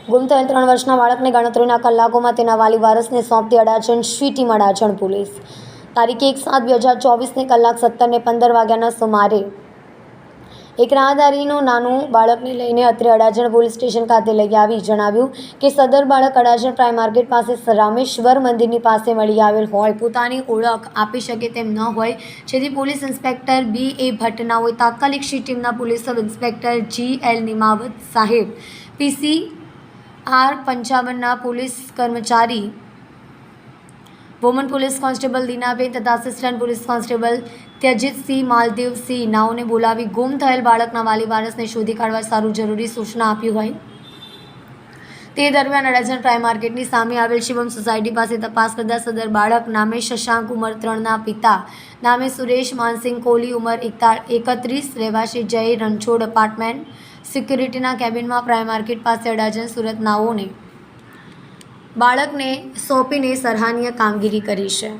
ગુમ થયેલ 3 વર્ષના બાળકને ગણતરીના કલાકોમાં તેના વાલી વારસને સોંપતી અડાજણ શ્રી ટીમ અડાજણ પોલીસ તારીખ 1/7/2024 કલાક 17:15 વાગ્યાના સુમારે એક રાહદારીનું નાનું બાળકને લઈને અત્રે અડાજણ પોલીસ સ્ટેશન ખાતે લઈ આવી જણાવ્યું કે સદર બાળક અડાજણ પ્રાઇમ માર્કેટ પાસે રામેશ્વર મંદિરની પાસે મળી આવેલ હોય, પોતાની ઓળખ આપી શકે તેમ ન હોય, જેથી પોલીસ ઇન્સ્પેક્ટર B.A. ભટ્ટનાઓએ તાત્કાલિક શ્રી ટીમના police sub inspector G.L. Nimavat સાહેબ, PCR 55ના પોલીસ કર્મચારી વુમન પોલીસ કોન્સ્ટેબલ દીનાબેન તથા આસિસ્ટન્ટ પોલીસ કોન્સ્ટેબલ ત્યજીતસિંહ માલદેવસિંહ નાઓને બોલાવી ગુમ થયેલ બાળકના વાલી વારસને શોધી કાઢવા સારું જરૂરી સૂચના આપી હોય. તે દરમિયાન અડાજણ પ્રાઇમ માર્કેટની સામે આવેલ શિવમ સોસાયટી પાસે તપાસ કરતા સદર બાળક નામે શશાંક ઉંમર 3ના પિતા નામે સુરેશ માનસિંહ કોહલી ઉંમર 31 રહેવાસી જય રણછોડ અપાર્ટમેન્ટ સિક્યુરિટીના કેબિનમાં પ્રાઇમ માર્કેટ પાસે અડાજણ સુરત નાઓને બાળકને સોંપીને સરાહનીય કામગીરી કરી છે.